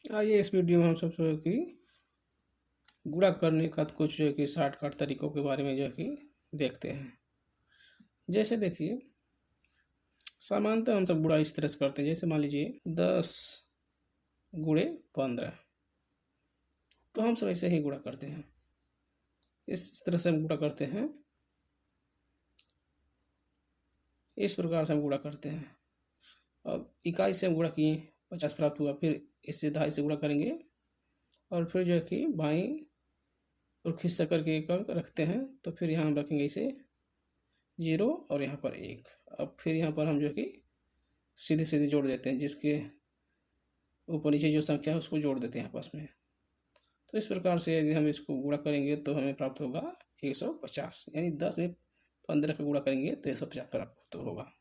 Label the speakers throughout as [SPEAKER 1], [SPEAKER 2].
[SPEAKER 1] आइए इस वीडियो में हम सब जो है कि गुणा करने का कुछ जो है कि शॉर्टकट तरीकों के बारे में जो है कि देखते हैं। जैसे देखिए, सामान्यतः हम सब गुणा इस तरह से करते हैं। जैसे मान लीजिए 10 गुणे 15, तो हम सब ऐसे ही गुणा करते हैं। इस तरह से हम गुणा करते हैं, इस प्रकार से हम गुणा करते हैं। अब इकाई से हम गुणा किए, 50 प्राप्त हुआ, फिर इससे 2.5 से गुणा करेंगे और फिर जो है कि बाईं और खिस्सा करके एक अंक रखते हैं, तो फिर यहाँ हम रखेंगे इसे 0 और यहाँ पर 1। अब फिर यहाँ पर हम जो है कि सीधे सीधे जोड़ देते हैं, जिसके ऊपर नीचे जो संख्या है उसको जोड़ देते हैं आपस में। तो इस प्रकार से यदि हम इसको गुणा करेंगे तो हमें प्राप्त होगा 150, यानी 10 में 15 का गुणा करेंगे तो 150 प्राप्त होगा।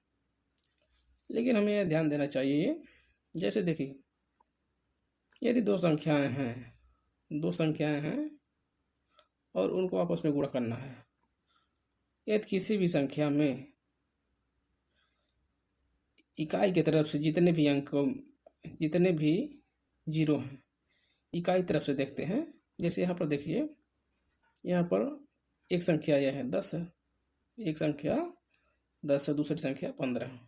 [SPEAKER 1] लेकिन हमें यह ध्यान देना चाहिए, जैसे देखिए, यदि दो संख्याएं हैं और उनको आपस में गुणा करना है। यदि किसी भी संख्या में इकाई की तरफ से जितने भी जीरो हैं, इकाई तरफ से देखते हैं। जैसे यहाँ पर देखिए, यहाँ पर एक संख्या यह है 10 है, एक संख्या 10 है, दूसरी संख्या 15।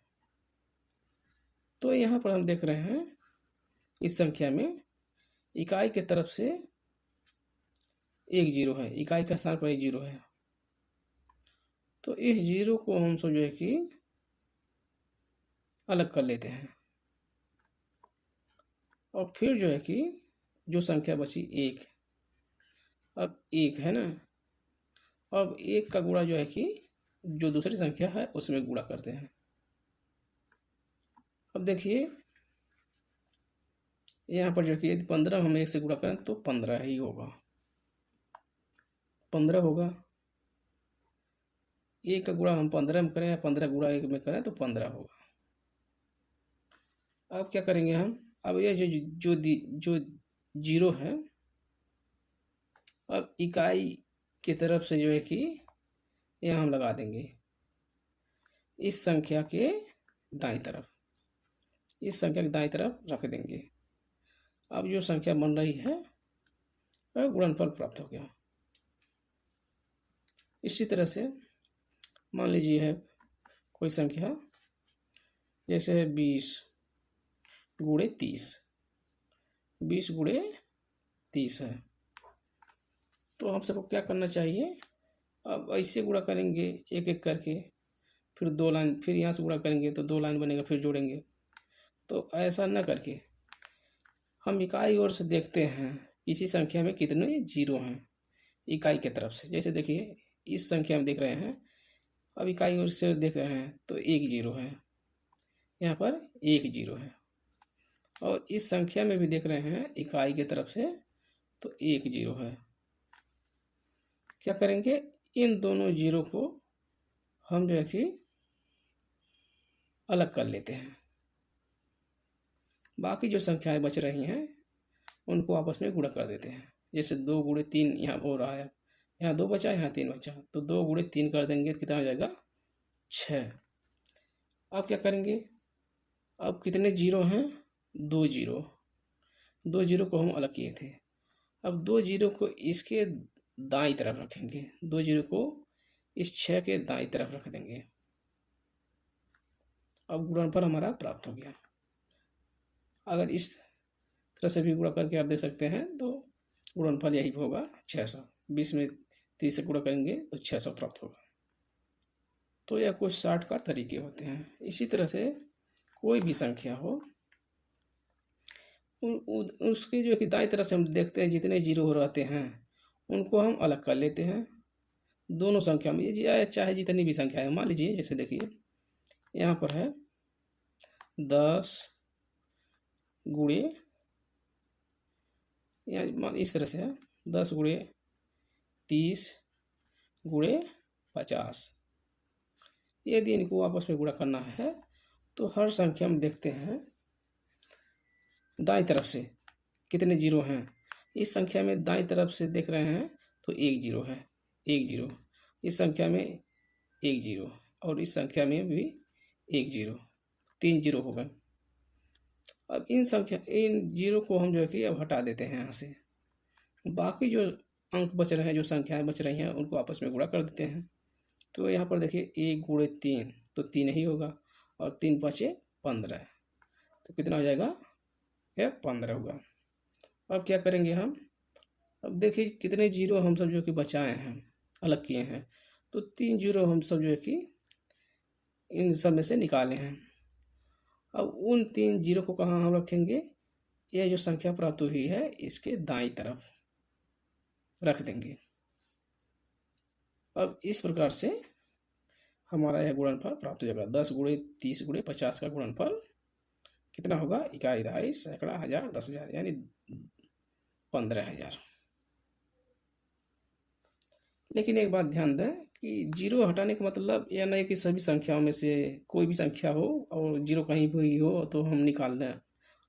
[SPEAKER 1] तो यहाँ पर हम देख रहे हैं इस संख्या में इकाई के तरफ से एक जीरो है, इकाई का स्थान पर एक जीरो है। तो इस जीरो को हम जो है कि अलग कर लेते हैं और फिर जो है कि जो संख्या बची एक, अब एक है ना, अब एक का गुणा जो है कि जो दूसरी संख्या है उसमें गुणा करते हैं। अब देखिए यहाँ पर जो कि यदि 15 हम एक से गुणा करें तो 15 ही होगा, 15 होगा। एक का गुणा हम 15 में करें या 15 गुणा एक में करें तो 15 होगा। अब क्या करेंगे हम, अब ये जो जीरो है, अब इकाई की तरफ से जो है कि यहाँ हम लगा देंगे इस संख्या के दाईं तरफ, इस संख्या के दाईं तरफ रख देंगे। अब जो संख्या बन रही है वह गुणनफल प्राप्त हो गया। इसी तरह से मान लीजिए है कोई संख्या, जैसे है 20 गुणे 30, 20 गुणे 30 है। तो हम सबको क्या करना चाहिए, अब ऐसे गुणा करेंगे एक एक करके, फिर 2 लाइन, फिर यहाँ से गुणा करेंगे तो 2 लाइन बनेगा, फिर जोड़ेंगे। तो ऐसा न करके हम इकाई ओर से देखते हैं इसी संख्या में कितने जीरो हैं इकाई की तरफ से। जैसे देखिए इस संख्या में देख रहे हैं, अब इकाई ओर से देख रहे हैं तो एक जीरो है, यहाँ पर एक जीरो है। और इस संख्या में भी देख रहे हैं इकाई की तरफ से तो एक जीरो है। क्या करेंगे, इन दोनों जीरो को हम जो है कि अलग कर लेते हैं। बाकी जो संख्याएं बच रही हैं उनको आपस में गुणा कर देते हैं। जैसे 2 गुणे 3 यहाँ हो रहा है, यहाँ 2 बचा, यहाँ 3 बचा, तो 2 गुणे 3 कर देंगे तो कितना हो जाएगा 6। अब क्या करेंगे, अब कितने जीरो हैं, 2 जीरो, 2 जीरो को हम अलग किए थे। अब 2 जीरो को इसके दाईं तरफ रखेंगे, 2 जीरो को इस 6 के दाईं तरफ रख देंगे। अब गुणनफल हमारा प्राप्त हो गया। अगर इस तरह से भी गुणा करके आप देख सकते हैं तो गुणनफल यही होगा 600। 20 में 30 से गुणा करेंगे तो 600 प्राप्त होगा। तो यह कुछ शॉर्टकट तरीके होते हैं। इसी तरह से कोई भी संख्या हो, उसकी जो कि दाईं तरफ से हम देखते हैं जितने जीरो हो रहते हैं उनको हम अलग कर लेते हैं दोनों संख्या में, ये चाहे जितनी भी संख्या है। मान लीजिए जैसे देखिए यहाँ पर है 10 गुणे, या इस तरह से है 10 गुणे 30 गुणे 50। यदि इनको आपस में गुणा करना है तो हर संख्या में देखते हैं दाईं तरफ से कितने जीरो हैं। इस संख्या में दाईं तरफ से देख रहे हैं तो एक जीरो है, एक जीरो, इस संख्या में एक जीरो, और इस संख्या में भी एक जीरो, 3 जीरो हो गए। अब इन जीरो को हम जो है कि अब हटा देते हैं यहाँ से। बाकी जो अंक बच रहे हैं, जो संख्याएं बच रही हैं, उनको आपस में गुणा कर देते हैं। तो यहाँ पर देखिए 1 गुणे 3 तो 3 ही होगा, और 3 पाँचे 15, तो कितना हो जाएगा, यह 15 होगा। अब क्या करेंगे हम, अब देखिए कितने जीरो हम सब जो कि बचाए हैं, अलग किए हैं, तो 3 जीरो हम सब जो है कि इन सब में से निकाले हैं। अब उन 3 जीरो को कहाँ हम रखेंगे, यह जो संख्या प्राप्त हुई है इसके दाईं तरफ रख देंगे। अब इस प्रकार से हमारा यह गुणनफल प्राप्त हो जाएगा। 10 गुणे 30 गुणे 50 का गुणनफल कितना होगा, इकाई, दहाई, सैकड़ा, हजार, 10,000, यानी 15,000। लेकिन एक बात ध्यान दें कि जीरो हटाने का मतलब यह नहीं कि सभी संख्याओं में से कोई भी संख्या हो और जीरो कहीं भी हो तो हम निकाल दें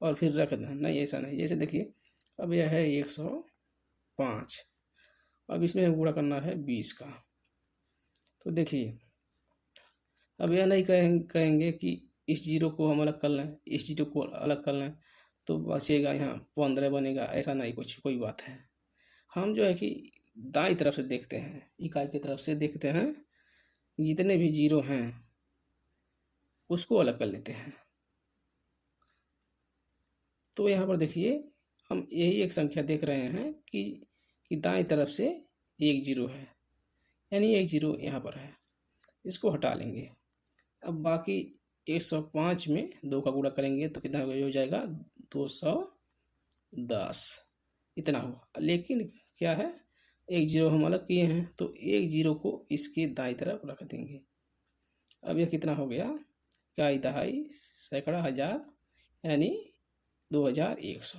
[SPEAKER 1] और फिर रख दें, नहीं, ऐसा नहीं। जैसे देखिए अब यह है 105, अब इसमें हम गुणा करना है 20 का। तो देखिए अब यह नहीं कहेंगे कि इस जीरो को हम अलग कर लें, इस जीरो को अलग कर लें तो बचेगा यहाँ 15 बनेगा, ऐसा नहीं कुछ कोई बात है। हम जो है कि दाईं तरफ से देखते हैं, इकाई की तरफ से देखते हैं, जितने भी जीरो हैं उसको अलग कर लेते हैं। तो यहाँ पर देखिए हम यही एक संख्या देख रहे हैं कि दाईं तरफ से एक जीरो है, यानी एक जीरो यहाँ पर है, इसको हटा लेंगे। अब बाकी 105 में 2 का गुणा करेंगे तो कितना हो जाएगा, 210, इतना होगा। लेकिन क्या है, एक जीरो हम अलग किए हैं तो एक जीरो को इसके दाईं तरफ रख देंगे। अब यह कितना हो गया, इकाई, दहाई, सैकड़ा, हजार, यानी 2100।